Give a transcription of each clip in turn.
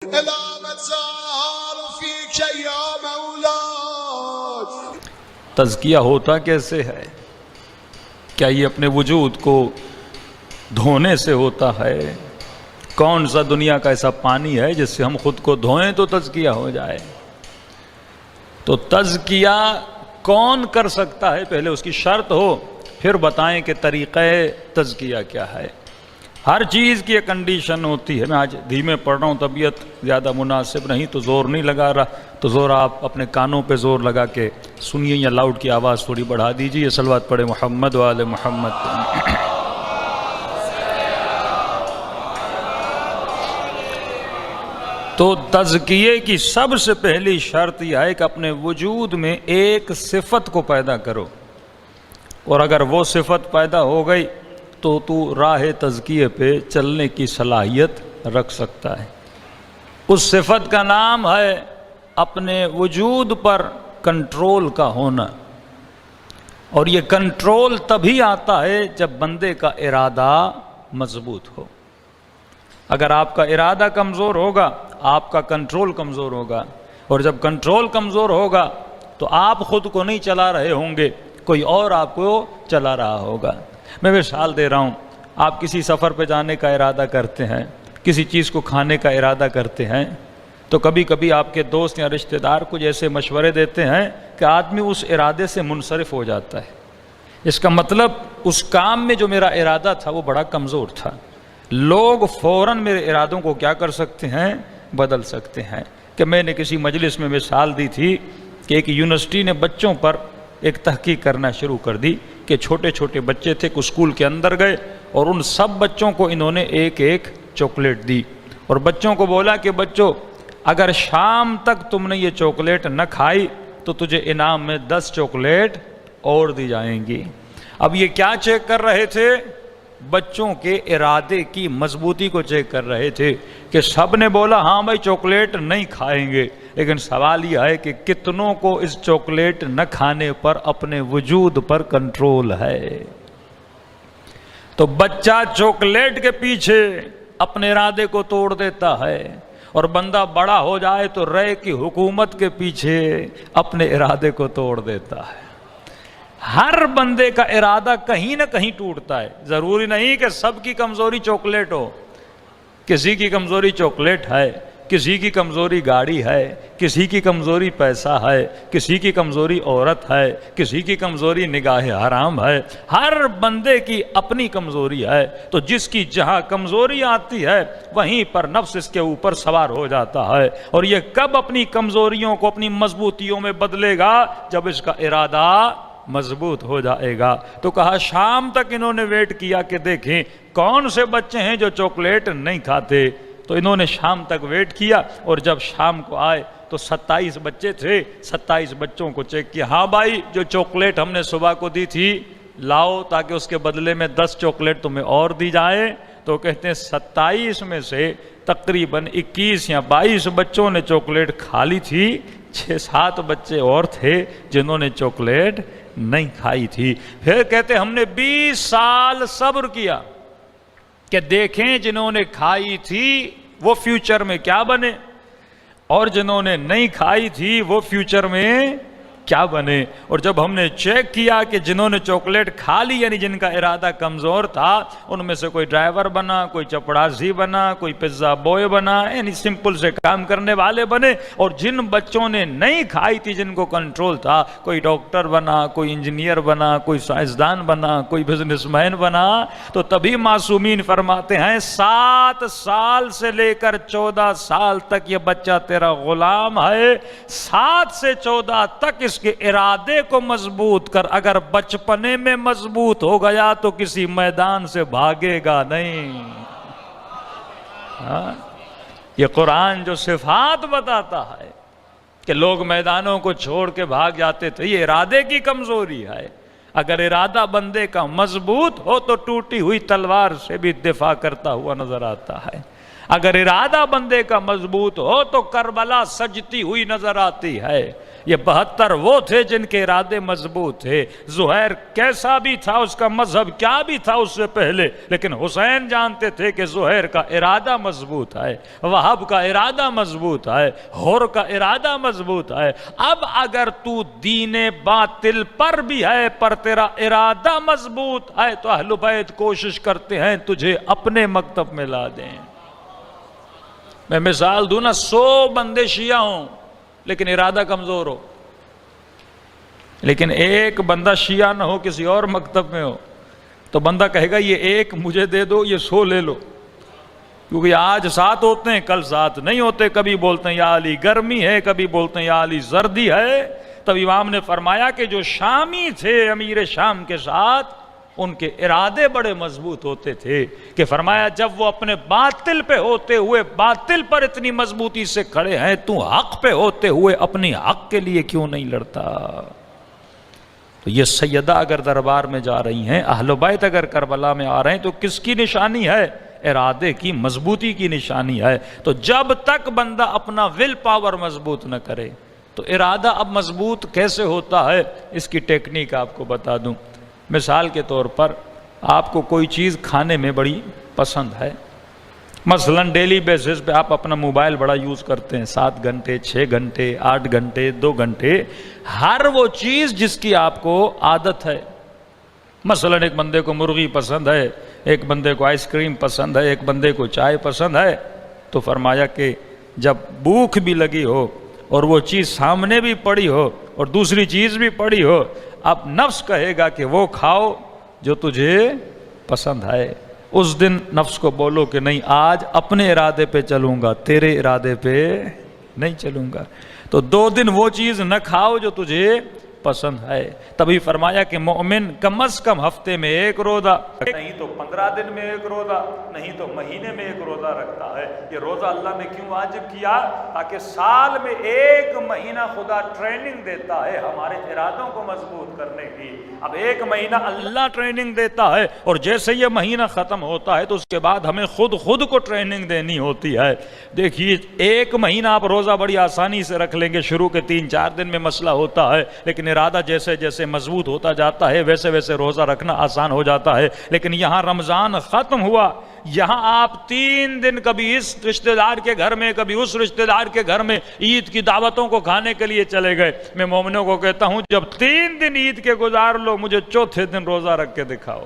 إلى مزار فيك يا مولاي. تزکیہ ہوتا کیسے ہے؟ کیا یہ اپنے وجود کو دھونے سے ہوتا ہے؟ کون سا دنیا کا ایسا پانی ہے جس سے ہم خود کو دھوئیں تو تزکیہ ہو جائے؟ تو تزکیہ کون کر سکتا ہے؟ پہلے اس کی شرط ہو، پھر بتائیں کہ طریقہ تزکیہ کیا ہے. ہر چیز کی ایک کنڈیشن ہوتی ہے. میں آج دھیمے پڑھ رہا ہوں، طبیعت زیادہ مناسب نہیں تو زور نہیں لگا رہا، تو زور آپ اپنے کانوں پہ زور لگا کے سنیے یا لاؤڈ کی آواز تھوڑی بڑھا دیجیے. صلوات پڑھے محمد و آل محمد. تو تزکیے کی سب سے پہلی شرط یہ ہے کہ اپنے وجود میں ایک صفت کو پیدا کرو، اور اگر وہ صفت پیدا ہو گئی تو راہ تزکیے پہ چلنے کی صلاحیت رکھ سکتا ہے. اس صفت کا نام ہے اپنے وجود پر کنٹرول کا ہونا. اور یہ کنٹرول تبھی آتا ہے جب بندے کا ارادہ مضبوط ہو. اگر آپ کا ارادہ کمزور ہوگا آپ کا کنٹرول کمزور ہوگا، اور جب کنٹرول کمزور ہوگا تو آپ خود کو نہیں چلا رہے ہوں گے، کوئی اور آپ کو چلا رہا ہوگا. میں مثال دے رہا ہوں، آپ کسی سفر پہ جانے کا ارادہ کرتے ہیں، کسی چیز کو کھانے کا ارادہ کرتے ہیں، تو کبھی کبھی آپ کے دوست یا رشتہ دار کچھ ایسے مشورے دیتے ہیں کہ آدمی اس ارادے سے منصرف ہو جاتا ہے. اس کا مطلب اس کام میں جو میرا ارادہ تھا وہ بڑا کمزور تھا. لوگ فوراً میرے ارادوں کو کیا کر سکتے ہیں؟ بدل سکتے ہیں. کہ میں نے کسی مجلس میں مثال دی تھی کہ ایک یونیورسٹی نے بچوں پر ایک تحقیق کرنا شروع کر دی کہ چھوٹے چھوٹے بچے تھے، کچھ اسکول کے اندر گئے اور ان سب بچوں کو انہوں نے ایک ایک چاکلیٹ دی، اور بچوں کو بولا کہ بچوں اگر شام تک تم نے یہ چاکلیٹ نہ کھائی تو تجھے انعام میں 10 چاکلیٹ اور دی جائیں گی. اب یہ کیا چیک کر رہے تھے؟ بچوں کے ارادے کی مضبوطی کو چیک کر رہے تھے کہ سب نے بولا ہاں بھائی چاکلیٹ نہیں کھائیں گے، لیکن سوال یہ ہے کہ کتنوں کو اس چاکلیٹ نہ کھانے پر اپنے وجود پر کنٹرول ہے. تو بچہ چاکلیٹ کے پیچھے اپنے ارادے کو توڑ دیتا ہے، اور بندہ بڑا ہو جائے تو رے کی حکومت کے پیچھے اپنے ارادے کو توڑ دیتا ہے. ہر بندے کا ارادہ کہیں نہ کہیں ٹوٹتا ہے. ضروری نہیں کہ سب کی کمزوری چاکلیٹ ہو. کسی کی کمزوری چاکلیٹ ہے، کسی کی کمزوری گاڑی ہے، کسی کی کمزوری پیسہ ہے، کسی کی کمزوری عورت ہے، کسی کی کمزوری نگاہ حرام ہے. ہر بندے کی اپنی کمزوری ہے. تو جس کی جہاں کمزوری آتی ہے وہیں پر نفس اس کے اوپر سوار ہو جاتا ہے. اور یہ کب اپنی کمزوریوں کو اپنی مضبوطیوں میں بدلے گا؟ جب اس کا ارادہ مضبوط ہو جائے گا. تو کہا شام تک انہوں نے ویٹ کیا کہ دیکھیں کون سے بچے ہیں جو چاکلیٹ نہیں کھاتے. تو انہوں نے شام تک ویٹ کیا، اور جب شام کو آئے تو 27 بچے تھے. 27 بچوں کو چیک کیا، ہاں بھائی جو چاکلیٹ ہم نے صبح کو دی تھی لاؤ تاکہ اس کے بدلے میں 10 چاکلیٹ تمہیں اور دی جائے. تو کہتے ہیں 27 میں سے تقریباً 21 یا 22 بچوں نے چاکلیٹ کھا لی تھی، 6-7 بچے اور تھے جنہوں نے چاکلیٹ نہیں کھائی تھی. پھر کہتے ہم نے 20 سال صبر کیا کہ دیکھیں جنہوں نے کھائی تھی وہ فیوچر میں کیا بنے، اور جنہوں نے نہیں کھائی تھی وہ فیوچر میں کیا بنے. اور جب ہم نے چیک کیا کہ جنہوں نے چاکلیٹ کھا لی یعنی جن کا ارادہ کمزور تھا، ان میں سے کوئی ڈرائیور بنا، کوئی چپڑاسی بنا، کوئی پزا بوائے بنا، یعنی سمپل سے کام کرنے والے بنے. اور جن بچوں نے نہیں کھائی تھی جن کو کنٹرول تھا، کوئی ڈاکٹر بنا، کوئی انجینئر بنا، کوئی سائنسدان بنا، کوئی بزنس مین بنا. تو تبھی معصومین فرماتے ہیں 7 سال سے لے کر 14 سال تک یہ بچہ تیرا غلام ہے. 7 سے 14 تک اس کے ارادے کو مضبوط کر. اگر بچپنے میں مضبوط ہو گیا تو کسی میدان سے بھاگے گا نہیں. یہ قرآن جو صفات بتاتا ہے کہ لوگ میدانوں کو چھوڑ کے بھاگ جاتے تھے، یہ ارادے کی کمزوری ہے. اگر ارادہ بندے کا مضبوط ہو تو ٹوٹی ہوئی تلوار سے بھی دفاع کرتا ہوا نظر آتا ہے. اگر ارادہ بندے کا مضبوط ہو تو کربلا سجتی ہوئی نظر آتی ہے. یہ 72 وہ تھے جن کے ارادے مضبوط تھے. زہیر کیسا بھی تھا، اس کا مذہب کیا بھی تھا اس سے پہلے، لیکن حسین جانتے تھے کہ زہیر کا ارادہ مضبوط ہے، وہب کا ارادہ مضبوط ہے، حر کا ارادہ مضبوط ہے. اب اگر تو دین باطل پر بھی ہے پر تیرا ارادہ مضبوط ہے تو اہل بیت کوشش کرتے ہیں تجھے اپنے مکتب میں لا دیں. میں مثال دوں نا، 100 بندے شیعہ ہوں لیکن ارادہ کمزور ہو، لیکن ایک بندہ شیعہ نہ ہو کسی اور مکتب میں ہو تو بندہ کہے گا یہ ایک مجھے دے دو، یہ 100 لے لو، کیونکہ آج ساتھ ہوتے ہیں کل ساتھ نہیں ہوتے. کبھی بولتے ہیں یا علی گرمی ہے، کبھی بولتے ہیں یا علی زردی ہے. تب امام نے فرمایا کہ جو شامی تھے امیر شام کے ساتھ ان کے ارادے بڑے مضبوط ہوتے تھے کہ فرمایا جب وہ اپنے باطل پہ ہوتے ہوئے باطل پر اتنی مضبوطی سے کھڑے ہیں، تو حق پہ ہوتے ہوئے اپنی حق کے لیے کیوں نہیں لڑتا؟ تو یہ سیدہ اگر دربار میں جا رہی ہیں، اہل بیت اگر کربلا میں آ رہے ہیں تو کس کی نشانی ہے؟ ارادے کی مضبوطی کی نشانی ہے. تو جب تک بندہ اپنا ول پاور مضبوط نہ کرے تو ارادہ اب مضبوط کیسے ہوتا ہے، اس کی ٹیکنیک آپ کو بتا دوں. مثال کے طور پر آپ کو کوئی چیز کھانے میں بڑی پسند ہے، مثلا ڈیلی بیسس پہ آپ اپنا موبائل بڑا یوز کرتے ہیں، 7 گھنٹے 6 گھنٹے 8 گھنٹے 2 گھنٹے، ہر وہ چیز جس کی آپ کو عادت ہے. مثلا ایک بندے کو مرغی پسند ہے، ایک بندے کو آئس کریم پسند ہے، ایک بندے کو چائے پسند ہے. تو فرمایا کہ جب بھوک بھی لگی ہو اور وہ چیز سامنے بھی پڑی ہو اور دوسری چیز بھی پڑی ہو، اب نفس کہے گا کہ وہ کھاؤ جو تجھے پسند ہے. اس دن نفس کو بولو کہ نہیں، آج اپنے ارادے پہ چلوں گا، تیرے ارادے پہ نہیں چلوں گا. تو 2 دن وہ چیز نہ کھاؤ جو تجھے پسند ہے. تبھی فرمایا کہ مومن کم از کم ہفتے میں 1 روزہ، نہیں تو 15 دن میں 1 روزہ، نہیں تو مہینے میں 1 روزہ رکھتا ہے. یہ روزہ اللہ نے کیوں واجب کیا؟ تاکہ سال میں 1 مہینہ خدا ٹریننگ دیتا ہے ہمارے ارادوں کو مضبوط کرنے کی. اب 1 مہینہ اللہ ٹریننگ دیتا ہے اور جیسے یہ مہینہ ختم ہوتا ہے تو اس کے بعد ہمیں خود کو ٹریننگ دینی ہوتی ہے. دیکھیے 1 مہینہ آپ روزہ بڑی آسانی سے رکھ لیں گے، شروع کے 3-4 دن میں مسئلہ ہوتا ہے، لیکن ارادہ جیسے جیسے مضبوط ہوتا جاتا ہے ویسے ویسے روزہ رکھنا آسان ہو جاتا ہے. لیکن یہاں رمضان ختم ہوا، یہاں آپ 3 دن کبھی اس رشتہ دار کے گھر میں کبھی اس رشتہ دار کے گھر میں عید کی دعوتوں کو کھانے کے لیے چلے گئے. میں مومنوں کو کہتا ہوں جب 3 دن عید کے گزار لو، مجھے 4تھے دن روزہ رکھ کے دکھاؤ.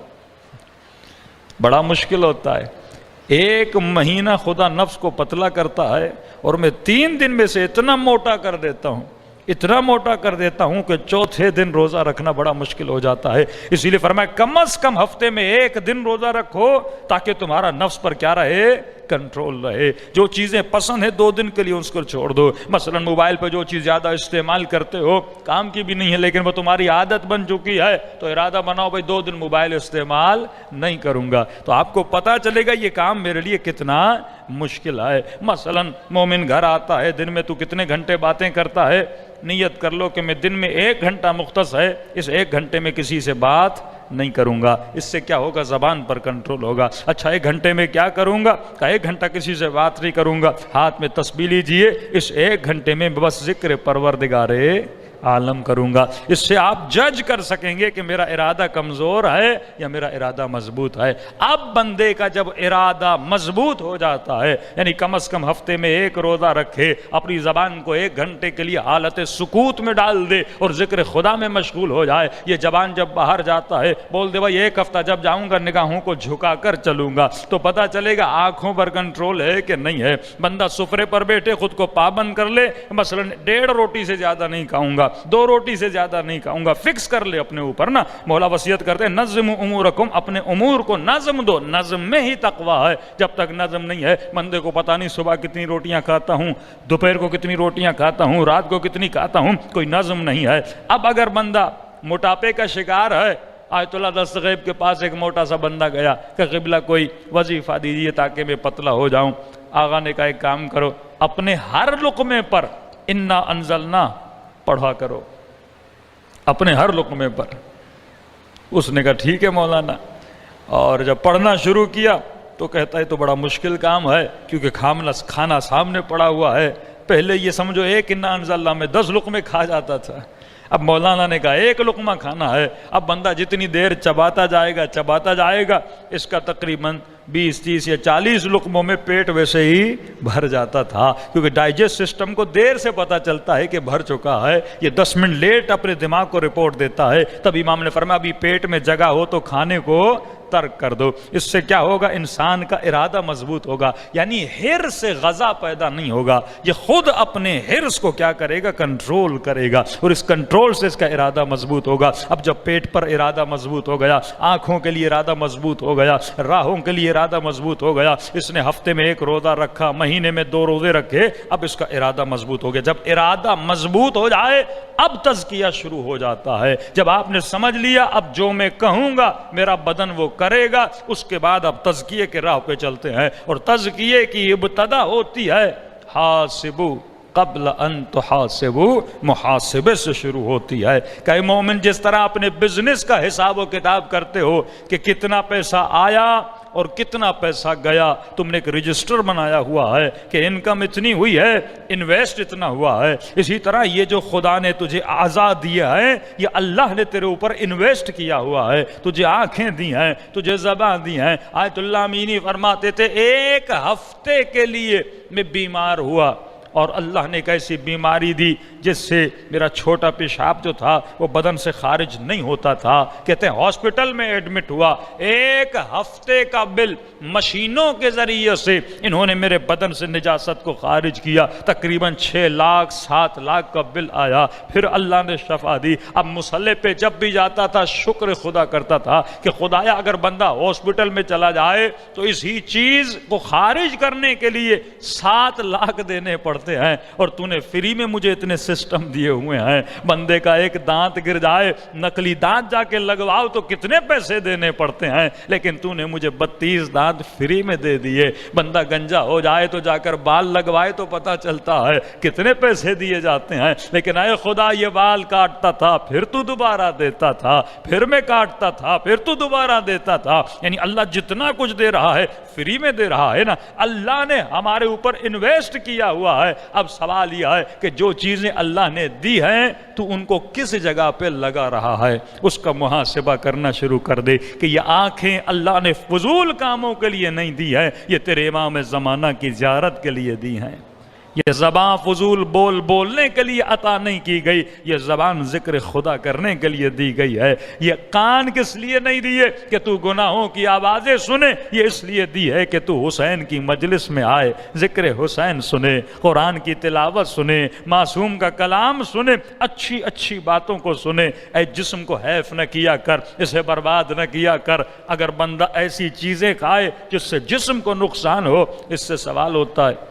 بڑا مشکل ہوتا ہے. 1 مہینہ خدا نفس کو پتلا کرتا ہے اور میں 3 دن میں سے اتنا موٹا کر دیتا ہوں کہ 4تھے دن روزہ رکھنا بڑا مشکل ہو جاتا ہے. اسی لیے فرمایا کم از کم ہفتے میں 1 دن روزہ رکھو تاکہ تمہارا نفس پر کیا رہے؟ کنٹرول رہے. جو چیزیں پسند ہیں 2 دن کے لیے اس کو چھوڑ دو. مثلا موبائل پہ جو چیز زیادہ استعمال کرتے ہو، کام کی بھی نہیں ہے لیکن وہ تمہاری عادت بن چکی ہے، تو ارادہ بناؤ بھائی 2 دن موبائل استعمال نہیں کروں گا. تو آپ کو پتہ چلے گا یہ کام میرے لیے کتنا مشکل ہے. مثلا مومن گھر آتا ہے، دن میں تو کتنے گھنٹے باتیں کرتا ہے، نیت کر لو کہ میں دن میں 1 گھنٹہ مختص ہے، اس 1 گھنٹے میں کسی سے بات نہیں کروں گا. اس سے کیا ہوگا؟ زبان پر کنٹرول ہوگا. اچھا 1 گھنٹے میں کیا کروں گا؟ کہ 1 گھنٹہ کسی سے بات نہیں کروں گا. ہاتھ میں تسبیح لیجئے، اس 1 گھنٹے میں بس ذکر پروردگار عالم کروں گا. اس سے آپ جج کر سکیں گے کہ میرا ارادہ کمزور ہے یا میرا ارادہ مضبوط ہے. اب بندے کا جب ارادہ مضبوط ہو جاتا ہے، یعنی کم از کم ہفتے میں 1 روزہ رکھے، اپنی زبان کو 1 گھنٹے کے لیے حالت سکوت میں ڈال دے اور ذکر خدا میں مشغول ہو جائے. یہ زبان جب باہر جاتا ہے بول دے بھائی 1 ہفتہ جب جاؤں گا نگاہوں کو جھکا کر چلوں گا، تو پتہ چلے گا آنکھوں پر کنٹرول ہے کہ نہیں ہے. بندہ سفرے پر بیٹھے خود کو پابند کر لے، مثلا 1.5 روٹی سے زیادہ نہیں کھاؤں گا، 2 روٹی سے زیادہ نہیں کھاؤں گا، فکس کر لے اپنے اوپر نا. مولا وصیت کرتے ہیں نظم امورکم، اپنے امور کو نظم دو. نظم میں ہی تقویٰ ہے. جب تک نظم نہیں ہے بندے کو پتہ نہیں صبح کتنی روٹیاں کھاتا ہوں، دوپہر کو کتنی روٹیاں کھاتا ہوں، رات کو کتنی کھاتا ہوں، کوئی نظم نہیں ہے. اب اگر بندہ موٹاپے کا شکار ہے، آیت اللہ دستغیب کے پاس ایک موٹا سا بندہ گیا کہ قبلہ کوئی وظیفہ دیجیے تاکہ میں پتلا ہو جاؤں. آقا نے کہا ایک کام کرو، اپنے ہر لقمے پر انا انزلنا پڑھا کرو، اپنے ہر لقمے پر. اس نے کہا ٹھیک ہے مولانا. اور جب پڑھنا شروع کیا تو کہتا ہے تو بڑا مشکل کام ہے کیونکہ کھانا سامنے پڑا ہوا ہے، پہلے یہ سمجھو ایک انا انزلنا میں 10 لقمے کھا جاتا تھا، اب مولانا نے کہا ایک لقمہ کھانا ہے، اب بندہ جتنی دیر چباتا جائے گا اس کا تقریباً 20 30 یا 40 لقموں میں پیٹ ویسے ہی بھر جاتا تھا، کیونکہ ڈائجسٹ سسٹم کو دیر سے پتہ چلتا ہے کہ بھر چکا ہے، یہ 10 منٹ لیٹ اپنے دماغ کو رپورٹ دیتا ہے، تب امام نے فرمایا ابھی پیٹ میں جگہ ہو تو کھانے کو ترک کر دو۔ اس سے کیا ہوگا؟ انسان کا ارادہ مضبوط ہوگا، یعنی حرص سے غذا پیدا نہیں ہوگا، یہ خود اپنے حرص کو کیا کرے گا؟ کنٹرول کرے گا، اور اس کنٹرول سے اس کا ارادہ مضبوط ہوگا۔ اب جب پیٹ پر ارادہ مضبوط ہو گیا، آنکھوں کے لیے ارادہ مضبوط ہو گیا، راہوں کے لیے ارادہ مضبوط ہو گیا، اس نے ہفتے میں 1 روزہ رکھا، مہینے میں 2 روزے رکھے، اب اس کا ارادہ مضبوط ہو گیا۔ جب ارادہ مضبوط ہو جائے اب تزکیہ شروع ہو جاتا ہے، جب آپ نے سمجھ لیا اب جو میں کہوں گا میرا بدن وہ کرے گا، اس کے بعد اب تزکیے کے راہ پہ چلتے ہیں، اور تزکیے کی ابتدا ہوتی ہے حاسبو قبل ان تحاسبو، محاسبے سے شروع ہوتی ہے۔ کہ مومن جس طرح اپنے بزنس کا حساب و کتاب کرتے ہو کہ کتنا پیسہ آیا اور کتنا پیسہ گیا، تم نے ایک رجسٹر بنایا ہوا ہے کہ انکم اتنی ہوئی ہے، انویسٹ اتنا ہوا ہے، اسی طرح یہ جو خدا نے تجھے اعضاء دیا ہے یہ اللہ نے تیرے اوپر انویسٹ کیا ہوا ہے، تجھے آنکھیں دی ہیں، تجھے زبان دی ہیں۔ آیت اللہ امینی فرماتے تھے 1 ہفتے کے لیے میں بیمار ہوا، اور اللہ نے ایک ایسی بیماری دی جس سے میرا چھوٹا پیشاب جو تھا وہ بدن سے خارج نہیں ہوتا تھا، کہتے ہیں ہاسپٹل میں ایڈمٹ ہوا، 1 ہفتے کا بل مشینوں کے ذریعے سے انہوں نے میرے بدن سے نجاست کو خارج کیا، تقریباً 6 لاکھ 7 لاکھ کا بل آیا، پھر اللہ نے شفا دی۔ اب مصلی پہ جب بھی جاتا تھا شکر خدا کرتا تھا کہ خدایا اگر بندہ ہاسپٹل میں چلا جائے تو اسی چیز کو خارج کرنے کے لیے 7 لاکھ دینے پڑتے ہیں، اور تو نے فری میں مجھے اتنے سسٹم دیے ہوئے ہیں، بندے کا ایک دانت گر جائے نقلی دانت جا کے لگواؤ تو کتنے پیسے دینے پڑتے ہیں، لیکن تو نے مجھے 32 دانت فری میں دے دیے۔ بندہ گنجا ہو جائے تو جا کر بال لگوائے تو پتہ چلتا ہے کتنے پیسے دیے جاتے ہیں، لیکن اے خدا یہ بال کاٹتا تھا پھر تو دوبارہ دیتا تھا، پھر میں کاٹتا تھا پھر تو دوبارہ دیتا تھا، یعنی اللہ جتنا کچھ دے رہا ہے فری میں دے رہا ہے نا، اللہ نے ہمارے اوپر انویسٹ کیا ہوا ہے۔ اب سوال یہ ہے کہ جو چیزیں اللہ نے دی ہیں تو ان کو کس جگہ پہ لگا رہا ہے، اس کا محاسبہ کرنا شروع کر دے کہ یہ آنکھیں اللہ نے فضول کاموں کے لیے نہیں دی ہے، یہ تیرے امام زمانہ کی زیارت کے لیے دی ہیں۔ یہ زبان فضول بولنے کے لیے عطا نہیں کی گئی، یہ زبان ذکر خدا کرنے کے لیے دی گئی ہے۔ یہ کان کس لیے نہیں دیے کہ تو گناہوں کی آوازیں سنے، یہ اس لیے دی ہے کہ تو حسین کی مجلس میں آئے، ذکر حسین سنے، قرآن کی تلاوت سنے، معصوم کا کلام سنے، اچھی اچھی باتوں کو سنے۔ اے جسم کو حیف نہ کیا کر، اسے برباد نہ کیا کر۔ اگر بندہ ایسی چیزیں کھائے جس سے جسم کو نقصان ہو، اس سے سوال ہوتا ہے